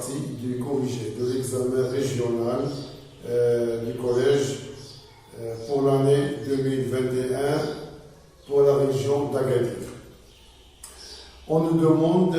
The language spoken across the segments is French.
partie du corrigé de l'examen régional du collège pour l'année 2021 pour la région d'Agadir. On nous demande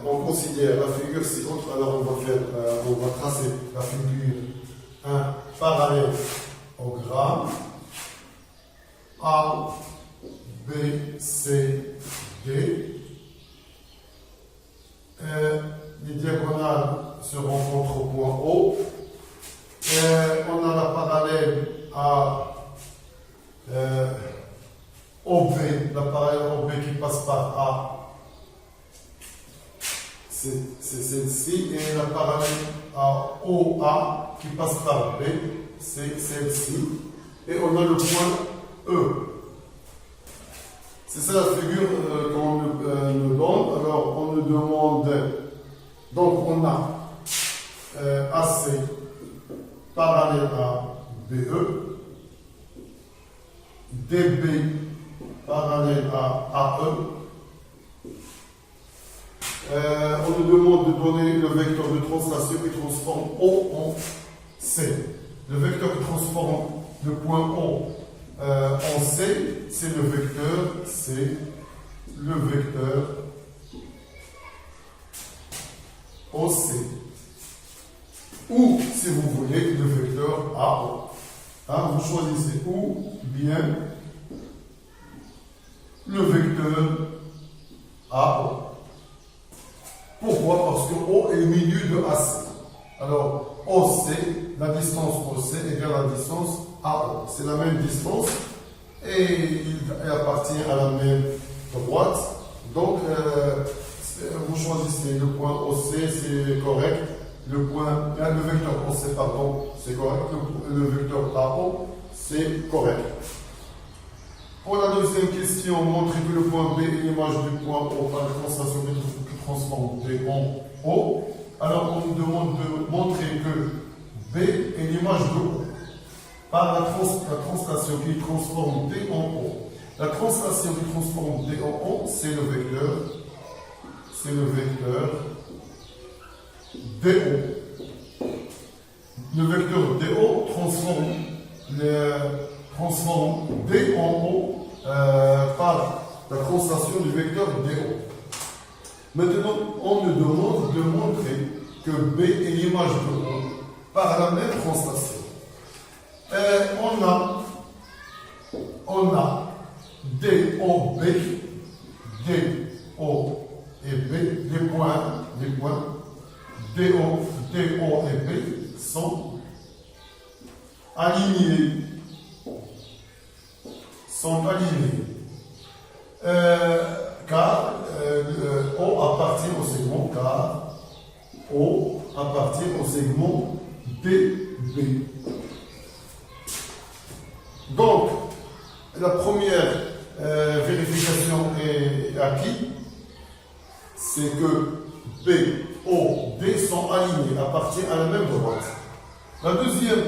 on considère la figure ci-contre, alors on va tracer la figure 1 parallèle au gramme A, B, C, D. Les diagonales se rencontrent au point O. On a la parallèle à OB, la parallèle OB qui passe par A, c'est celle-ci, et la parallèle à OA qui passe par B, c'est celle-ci, et on a le point E. C'est ça la figure qu'on nous donne. Alors on nous demande, donc on a AC parallèle à BE, DB parallèle à AE. On nous demande de donner le vecteur de translation qui transforme O en C. Le vecteur qui transforme le point O en C, c'est le vecteur OC. Ou, si vous voulez, le vecteur AO. Hein, vous choisissez ou bien le vecteur AO. Pourquoi? Parce que O est le milieu de AC. Alors, OC, la distance OC égale la distance AO. C'est la même distance et il appartient à la même droite. Donc, vous choisissez le point OC, c'est correct. Le vecteur OC, pardon, c'est correct. Le vecteur AO, c'est correct. Pour la deuxième question, montrer que le point B est l'image du point O par la translation qui transforme D en O. Alors, on nous demande de montrer que B est l'image de O par la translation qui transforme D en O. La translation qui transforme D en O, c'est le vecteur DO. Le vecteur DO transforme D en O par la translation du vecteur DO. Maintenant, on nous demande de montrer que B est l'image de O par la même translation. On a DOB, DO et B, les points DO et B sont alignés. Car O appartient au segment DB. Donc, la première vérification est acquise, c'est que B, O, D sont alignés, appartiennent à la même droite. La deuxième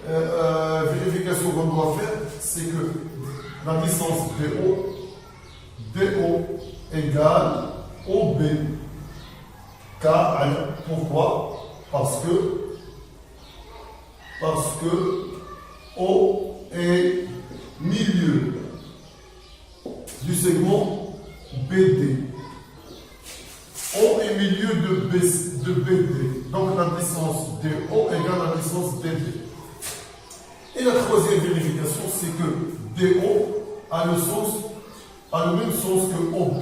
vérification qu'on doit faire, c'est que la distance DO égale OB. Car, pourquoi? Parce que O est milieu du segment BD. O est milieu de BD. Donc la distance DO égale la distance DB. Et la troisième vérification, c'est que DO a le même sens que OB.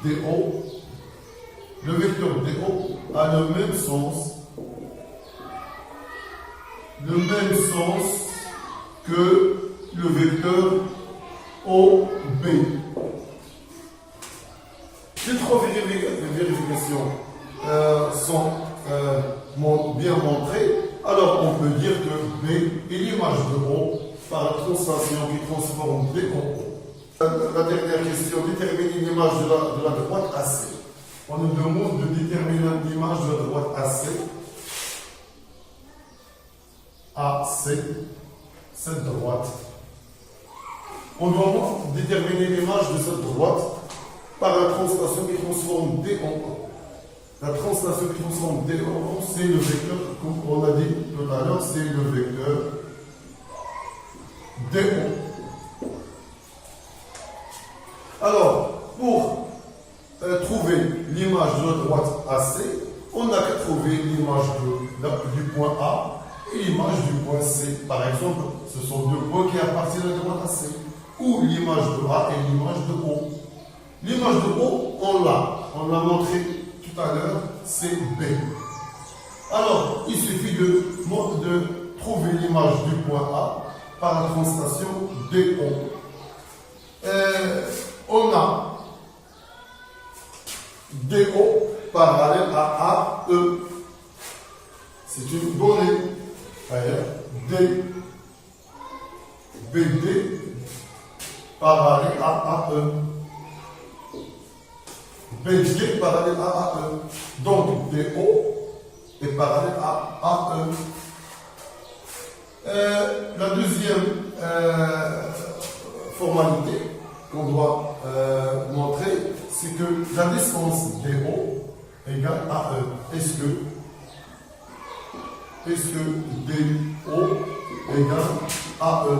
DO, le vecteur DO a le même sens que le vecteur OB. Ces trois vérifications sont bien montrées. Alors on peut dire que B est l'image de O par la translation qui transforme D en O. La dernière question, déterminer l'image de la droite AC. On nous demande de déterminer l'image de la droite AC. AC, cette droite. On doit déterminer l'image de cette droite par la translation qui transforme D en O. La translation qui transforme D en O, c'est le vecteur, comme on a dit tout à l'heure, c'est le vecteur DO. Alors, pour trouver l'image de droite AC, on n'a qu'à trouver l'image du point A et l'image du point C. Par exemple, ce sont deux points qui appartiennent à la droite AC. Ou l'image de A et l'image de O. L'image de O, on l'a montré tout à l'heure, c'est B. Alors, il suffit de trouver l'image du point A par la translation DO. On a DO parallèle à AE. C'est une donnée. D, BD parallèle à AE. BD parallèle à AE. Donc DO est parallèle à AE. La deuxième formalité qu'on doit montrer, c'est que la distance DO égale AE. Est-ce que DO égale AE?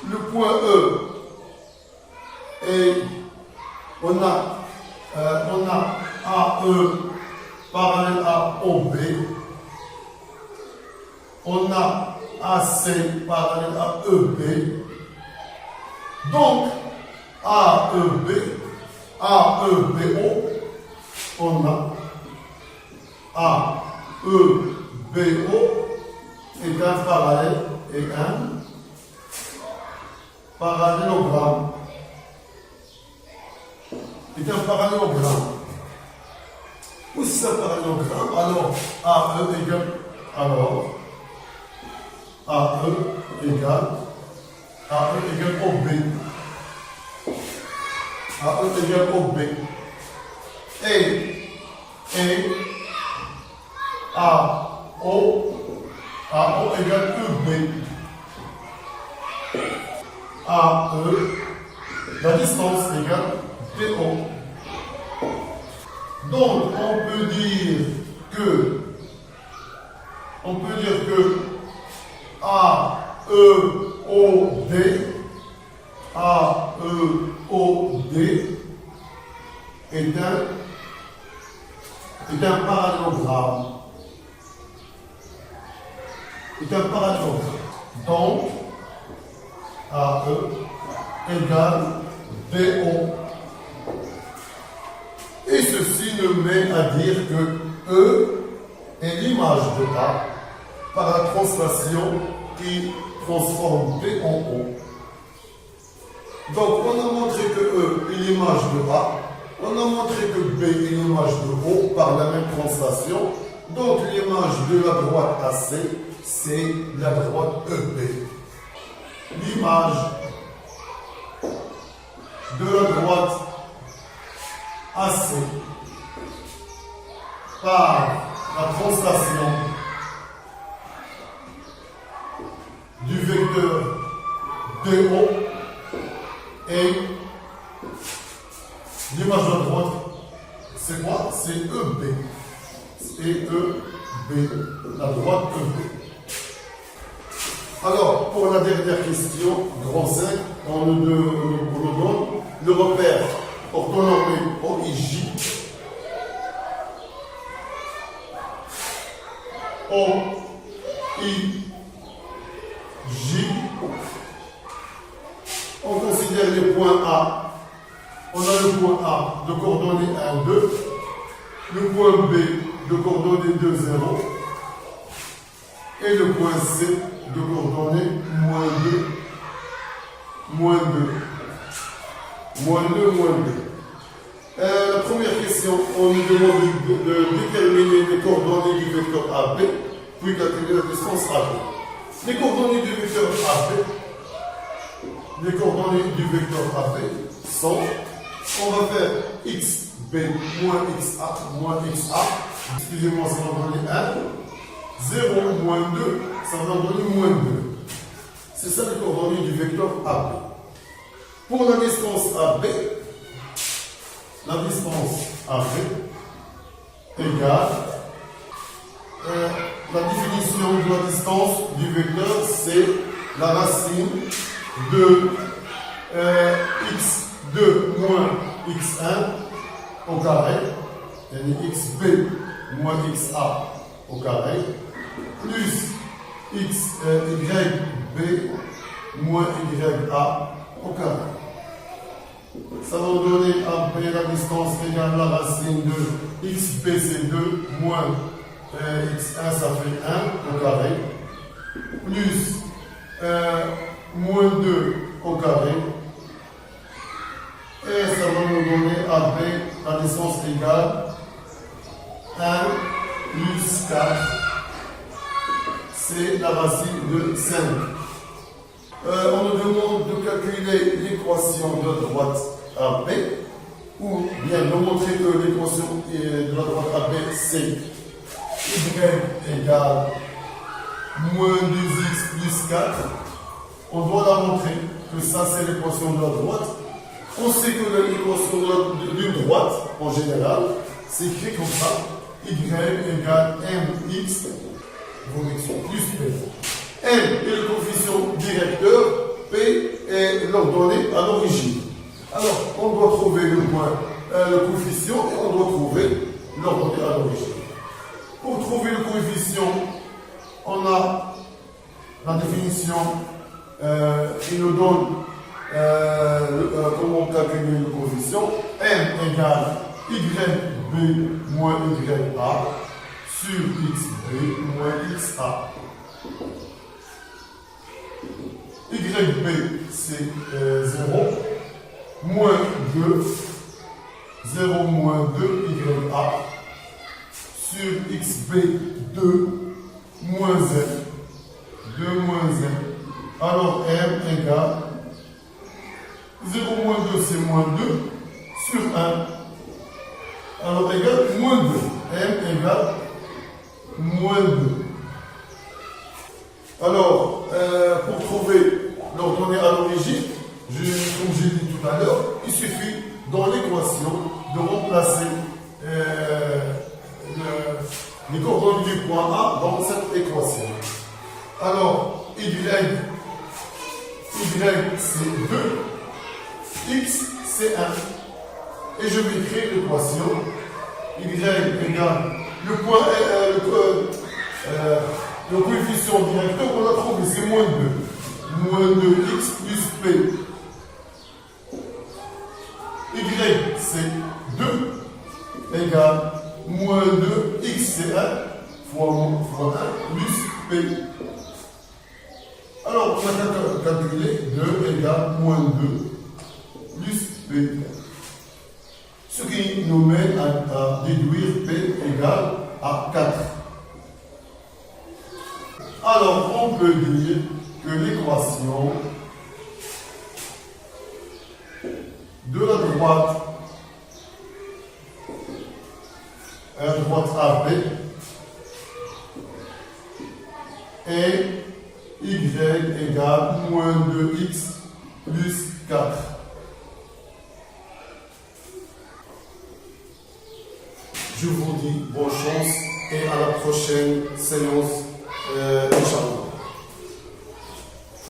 Le point E, et on a AE parallèle à OB, on a AC parallèle à EB, donc AEBO, on a AEBO est un parallèle et un parallélogramme. Est un parallélogramme. Où c'est un parallélogramme? Alors AE égale OB. AE égale OB. Et AO égale EB. AE, la distance égale DO. Donc on peut dire que AEOD est un parallélogramme. Donc AE égale DO. Et ceci nous mène à dire que E est l'image de A par la translation qui transforme D en O. Donc on a montré que E est l'image de A, on a montré que B est l'image de O par la même translation. Donc l'image de la droite AC, c'est la droite EB. L'image de la droite AC par la translation du vecteur DO et l'image de la droite, c'est quoi? C'est EB. EB, la droite EB. Alors, pour la dernière question, grand 5, on nous donne le repère orthonormé OIJ. On considère les points A. On a le point A de coordonnées 1, 2. Le point B de coordonnées 2, 0. Et le point C de coordonnées moins 2, moins 2. Moins 2, moins 2. La première question, on nous demande de déterminer les coordonnées du vecteur AB, puis calculer la distance AB. Les coordonnées du vecteur AB, sont, on va faire XB moins XA, excusez-moi, ça va donner 1, 0 moins 2, ça va donner moins 2. C'est ça les coordonnées du vecteur AB. Pour la distance AB égale la définition de la distance du vecteur, c'est la racine de x2 moins x1 au carré, c'est-à-dire xb moins xa au carré, plus yb moins ya au carré. Ça va nous donner AB la distance égale la racine de xb c'est 2 moins x1 ça fait 1 au carré, plus moins 2 au carré, et ça va nous donner AB la distance égale 1 plus 4, c'est la racine de 5. On nous demande de calculer l'équation de droite AB, ou bien de montrer que l'équation de la droite AB c'est y égale moins 2x plus 4. On doit la montrer que ça c'est l'équation de la droite. On sait que l'équation d'une droite, en général, c'est écrit comme ça. Y égale mx plus p. M est le coefficient directeur, P est l'ordonnée à l'origine. Alors, on doit trouver le point, le coefficient, et on doit trouver l'ordonnée à l'origine. Pour trouver le coefficient, on a la définition, il nous donne comment calculer le coefficient. M égale YB moins YA sur XB moins XA. YB c'est 0, moins 2, 0 moins 2 YA sur XB 2 moins Z, 2 moins Z. Alors M égale 0 moins 2 c'est moins 2 sur 1. Alors égale moins 2. M égale moins 2. Alors, pour trouver l'ordonnée à l'origine, comme j'ai dit tout à l'heure, il suffit dans l'équation de remplacer les coordonnées du point A dans cette équation. Alors, Y c'est 2, X c'est 1. Et je vais écrire l'équation Y égale le point le coefficient directeur, on l'a trouvé, c'est moins 2. Moins 2x plus p. Y c'est 2 égale moins 2, x c'est 1 fois 1 plus p. Alors, on a calculé 2 égale moins 2 plus p. Ce qui nous mène à déduire p égale à 4. Alors, on peut dire que l'équation de la droite AB est y égale moins 2x plus 4. Je vous dis bonne chance et à la prochaine séance